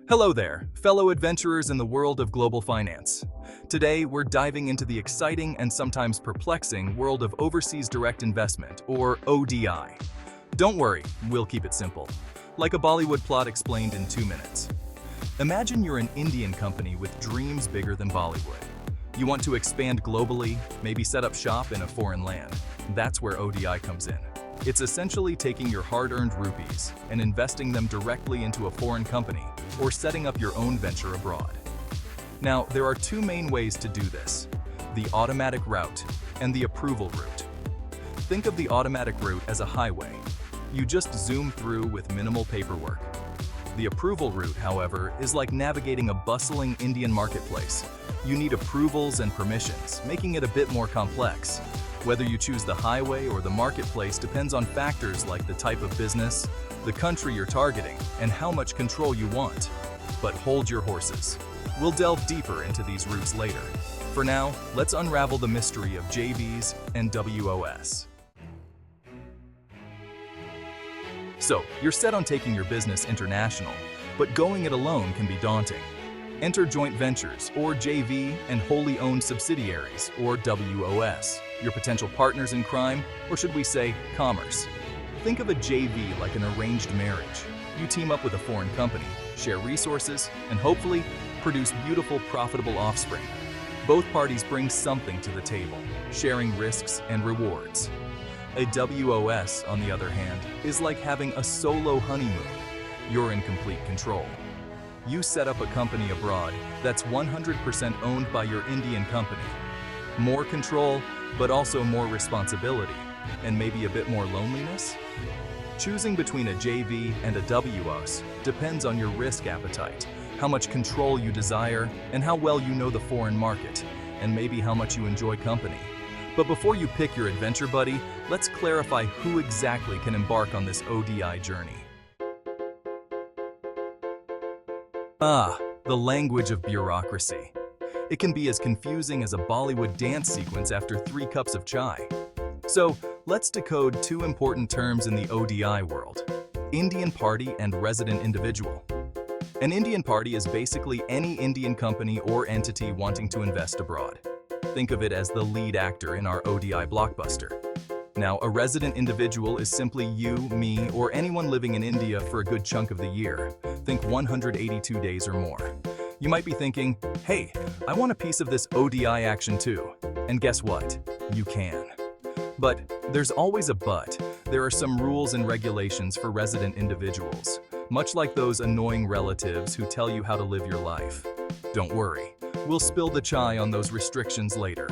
Hello there, fellow adventurers in the world of global finance. Today, we're diving into the exciting and sometimes perplexing world of overseas direct investment, or ODI. Don't worry, we'll keep it simple, like a Bollywood plot explained in 2 minutes. Imagine you're an Indian company with dreams bigger than Bollywood. You want to expand globally, maybe set up shop in a foreign land. That's where ODI comes in. It's essentially taking your hard-earned rupees and investing them directly into a foreign company or setting up your own venture abroad. Now, there are 2 main ways to do this: the automatic route and the approval route. Think of the automatic route as a highway. You just zoom through with minimal paperwork. The approval route, however, is like navigating a bustling Indian marketplace. You need approvals and permissions, making it a bit more complex. Whether you choose the highway or the marketplace depends on factors like the type of business, the country you're targeting, and how much control you want. But hold your horses. We'll delve deeper into these routes later. For now, let's unravel the mystery of JVs and WOS. So, you're set on taking your business international, but going it alone can be daunting. Enter joint ventures, or JV, and wholly owned subsidiaries, or WOS, your potential partners in crime, or should we say, commerce. Think of a JV like an arranged marriage. You team up with a foreign company, share resources, and hopefully produce beautiful, profitable offspring. Both parties bring something to the table, sharing risks and rewards. A WOS, on the other hand, is like having a solo honeymoon. You're in complete control. You set up a company abroad that's 100% owned by your Indian company. More control, but also more responsibility, and maybe a bit more loneliness? Choosing between a JV and a WOS depends on your risk appetite, how much control you desire, and how well you know the foreign market, and maybe how much you enjoy company. But before you pick your adventure buddy, let's clarify who exactly can embark on this ODI journey. The language of bureaucracy. It can be as confusing as a Bollywood dance sequence after 3 cups of chai. So, let's decode 2 important terms in the ODI world: Indian party and resident individual. An Indian party is basically any Indian company or entity wanting to invest abroad. Think of it as the lead actor in our ODI blockbuster. Now, a resident individual is simply you, me, or anyone living in India for a good chunk of the year. Think 182 days or more. You might be thinking, hey, I want a piece of this ODI action too. And guess what? You can. But there's always a but. There are some rules and regulations for resident individuals, much like those annoying relatives who tell you how to live your life. Don't worry, we'll spill the chai on those restrictions later.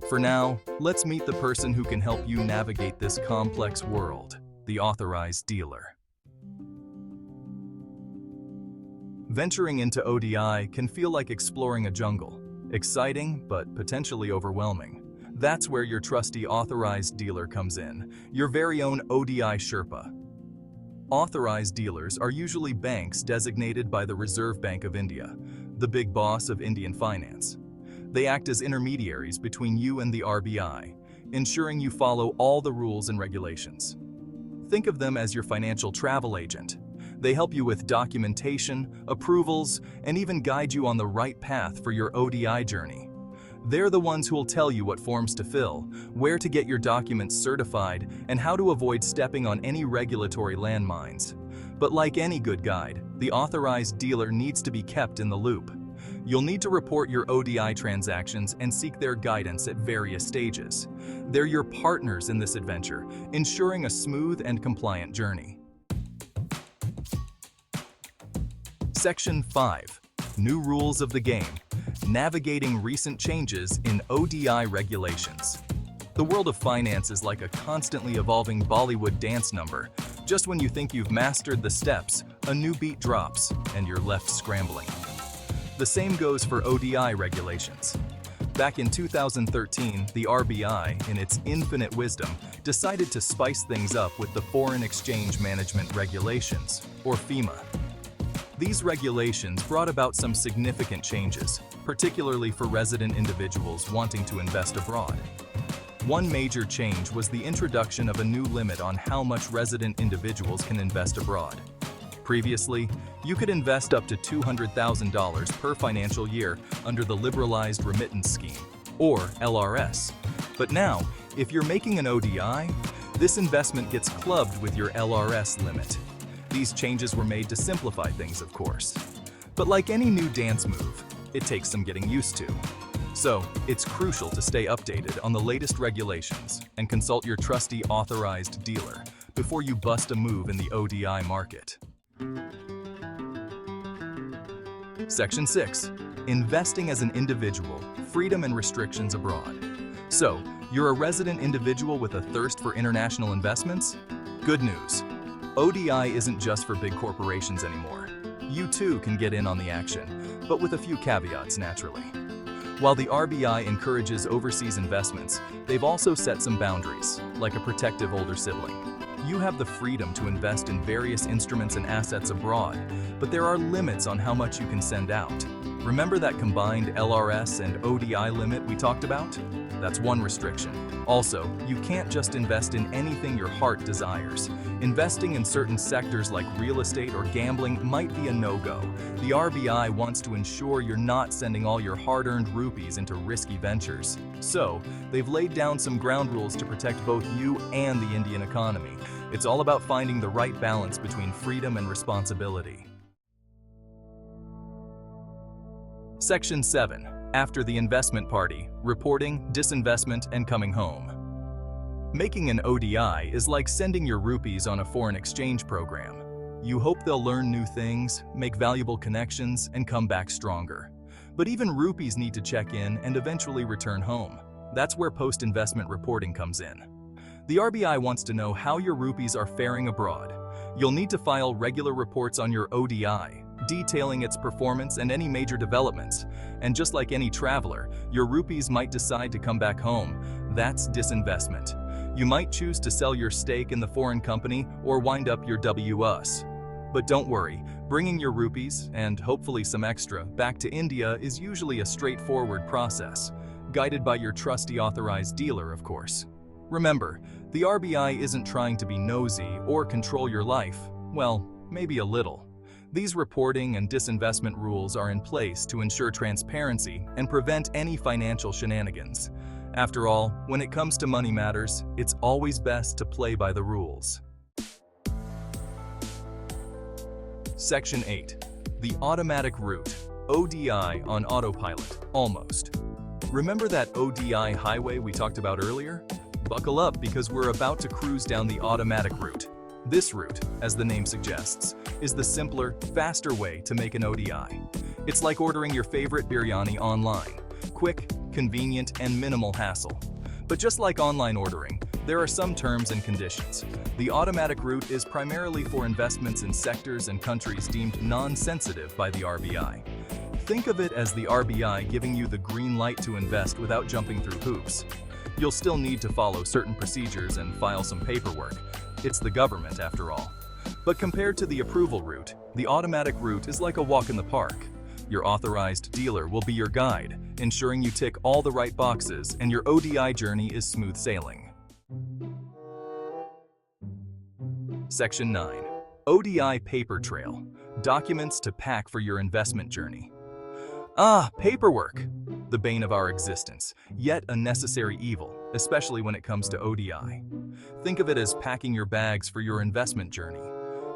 For now, let's meet the person who can help you navigate this complex world, the authorized dealer. Venturing into ODI can feel like exploring a jungle. Exciting, but potentially overwhelming. That's where your trusty authorized dealer comes in, your very own ODI Sherpa. Authorized dealers are usually banks designated by the Reserve Bank of India, the big boss of Indian finance. They act as intermediaries between you and the RBI, ensuring you follow all the rules and regulations. Think of them as your financial travel agent. They help you with documentation, approvals, and even guide you on the right path for your ODI journey. They're the ones who will tell you what forms to fill, where to get your documents certified, and how to avoid stepping on any regulatory landmines. But like any good guide, the authorized dealer needs to be kept in the loop. You'll need to report your ODI transactions and seek their guidance at various stages. They're your partners in this adventure, ensuring a smooth and compliant journey. Section 5. New Rules of the Game. Navigating recent changes in ODI regulations. The world of finance is like a constantly evolving Bollywood dance number. Just when you think you've mastered the steps, a new beat drops, and you're left scrambling. The same goes for ODI regulations. Back in 2013, the RBI, in its infinite wisdom, decided to spice things up with the Foreign Exchange Management Regulations, or FEMA. These regulations brought about some significant changes, particularly for resident individuals wanting to invest abroad. One major change was the introduction of a new limit on how much resident individuals can invest abroad. Previously, you could invest up to $200,000 per financial year under the Liberalized Remittance Scheme, or LRS. But now, if you're making an ODI, this investment gets clubbed with your LRS limit. These changes were made to simplify things, of course. But like any new dance move, it takes some getting used to. So, it's crucial to stay updated on the latest regulations and consult your trusty authorized dealer before you bust a move in the ODI market. Section 6. Investing as an individual, freedom and restrictions abroad. So, you're a resident individual with a thirst for international investments? Good news. ODI isn't just for big corporations anymore. You too can get in on the action, but with a few caveats naturally. While the RBI encourages overseas investments, they've also set some boundaries, like a protective older sibling. You have the freedom to invest in various instruments and assets abroad, but there are limits on how much you can send out. Remember that combined LRS and ODI limit we talked about? That's one restriction. Also, you can't just invest in anything your heart desires. Investing in certain sectors like real estate or gambling might be a no-go. The RBI wants to ensure you're not sending all your hard-earned rupees into risky ventures. So, they've laid down some ground rules to protect both you and the Indian economy. It's all about finding the right balance between freedom and responsibility. Section 7. After the investment party, reporting, disinvestment, and coming home. Making an ODI is like sending your rupees on a foreign exchange program. You hope they'll learn new things, make valuable connections, and come back stronger. But even rupees need to check in and eventually return home. That's where post-investment reporting comes in. The RBI wants to know how your rupees are faring abroad. You'll need to file regular reports on your ODI, detailing its performance and any major developments. And just like any traveler, your rupees might decide to come back home. That's disinvestment. You might choose to sell your stake in the foreign company or wind up your WS. But don't worry, bringing your rupees, and hopefully some extra, back to India is usually a straightforward process, guided by your trusty authorized dealer, of course. Remember, the RBI isn't trying to be nosy or control your life. Well, maybe a little. These reporting and disinvestment rules are in place to ensure transparency and prevent any financial shenanigans. After all, when it comes to money matters, it's always best to play by the rules. Section 8. The automatic route. ODI on autopilot, almost. Remember that ODI highway we talked about earlier? Buckle up because we're about to cruise down the automatic route. This route, as the name suggests, is the simpler, faster way to make an ODI. It's like ordering your favorite biryani online. Quick, convenient, and minimal hassle. But just like online ordering, there are some terms and conditions. The automatic route is primarily for investments in sectors and countries deemed non-sensitive by the RBI. Think of it as the RBI giving you the green light to invest without jumping through hoops. You'll still need to follow certain procedures and file some paperwork. It's the government, after all. But compared to the approval route, the automatic route is like a walk in the park. Your authorized dealer will be your guide, ensuring you tick all the right boxes and your ODI journey is smooth sailing. Section 9. ODI Paper Trail. Documents to pack for your investment journey. Paperwork! The bane of our existence, yet a necessary evil, especially when it comes to ODI. Think of it as packing your bags for your investment journey.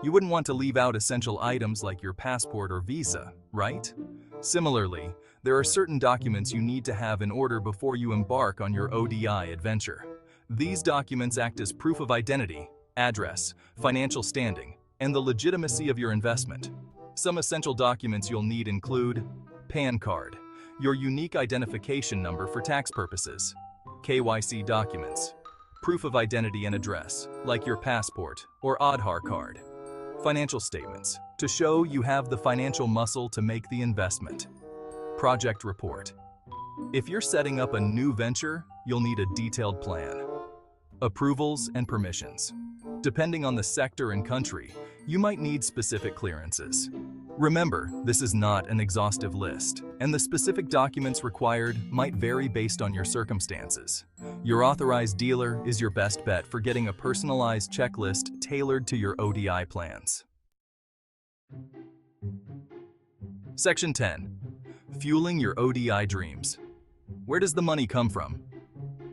You wouldn't want to leave out essential items like your passport or visa, right? Similarly, there are certain documents you need to have in order before you embark on your ODI adventure. These documents act as proof of identity, address, financial standing, and the legitimacy of your investment. Some essential documents you'll need include PAN card, your unique identification number for tax purposes, KYC documents, proof of identity and address, like your passport or Aadhaar card, financial statements, to show you have the financial muscle to make the investment, project report. If you're setting up a new venture, you'll need a detailed plan, approvals and permissions. Depending on the sector and country, you might need specific clearances. Remember, this is not an exhaustive list, and the specific documents required might vary based on your circumstances. Your authorized dealer is your best bet for getting a personalized checklist tailored to your ODI plans. Section 10. Fueling your ODI dreams. Where does the money come from?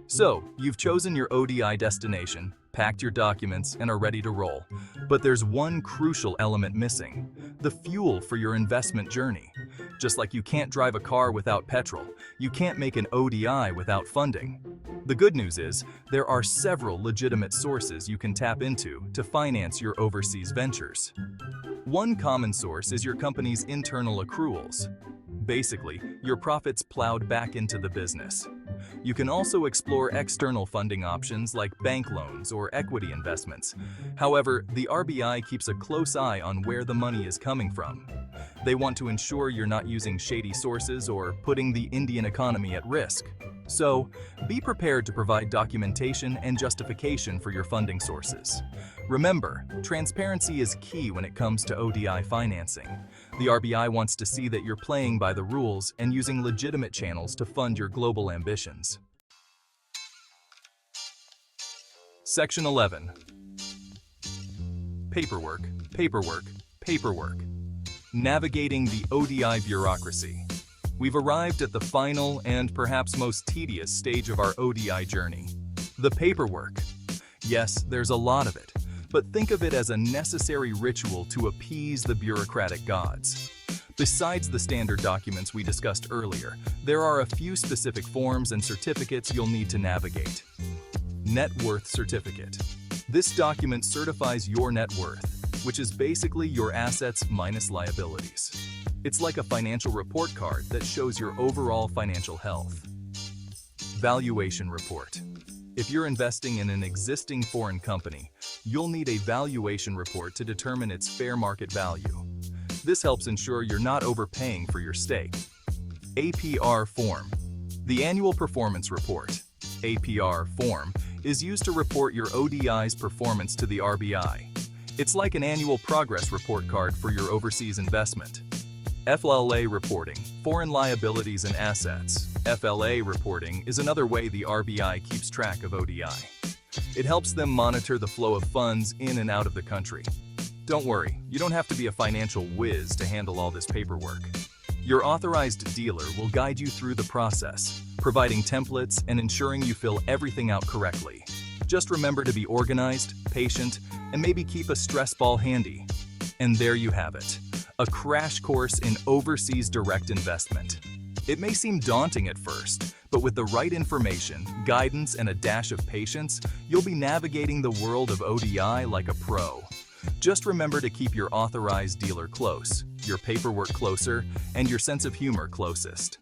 So, you've chosen your ODI destination, packed your documents, and are ready to roll. But there's one crucial element missing: the fuel for your investment journey. Just like you can't drive a car without petrol, you can't make an ODI without funding. The good news is, there are several legitimate sources you can tap into to finance your overseas ventures. One common source is your company's internal accruals. Basically, your profits plowed back into the business. You can also explore external funding options like bank loans or equity investments. However, the RBI keeps a close eye on where the money is coming from. They want to ensure you're not using shady sources or putting the Indian economy at risk. So, be prepared to provide documentation and justification for your funding sources. Remember, transparency is key when it comes to ODI financing. The RBI wants to see that you're playing by the rules and using legitimate channels to fund your global ambitions. Section 11. Paperwork, paperwork, paperwork. Navigating the ODI bureaucracy. We've arrived at the final and perhaps most tedious stage of our ODI journey: the paperwork. Yes, there's a lot of it, but think of it as a necessary ritual to appease the bureaucratic gods. Besides the standard documents we discussed earlier, there are a few specific forms and certificates you'll need to navigate. Net Worth Certificate. This document certifies your net worth, which is basically your assets minus liabilities. It's like a financial report card that shows your overall financial health. Valuation Report. If you're investing in an existing foreign company, you'll need a valuation report to determine its fair market value. This helps ensure you're not overpaying for your stake. APR Form. The Annual Performance Report, APR form, is used to report your ODI's performance to the RBI. It's like an annual progress report card for your overseas investment. FLA reporting, foreign liabilities and assets. FLA reporting is another way the RBI keeps track of ODI. It helps them monitor the flow of funds in and out of the country. Don't worry, you don't have to be a financial whiz to handle all this paperwork. Your authorized dealer will guide you through the process, providing templates and ensuring you fill everything out correctly. Just remember to be organized, patient, and maybe keep a stress ball handy. And there you have it. A crash course in overseas direct investment. It may seem daunting at first, but with the right information, guidance, and a dash of patience, you'll be navigating the world of ODI like a pro. Just remember to keep your authorized dealer close, your paperwork closer, and your sense of humor closest.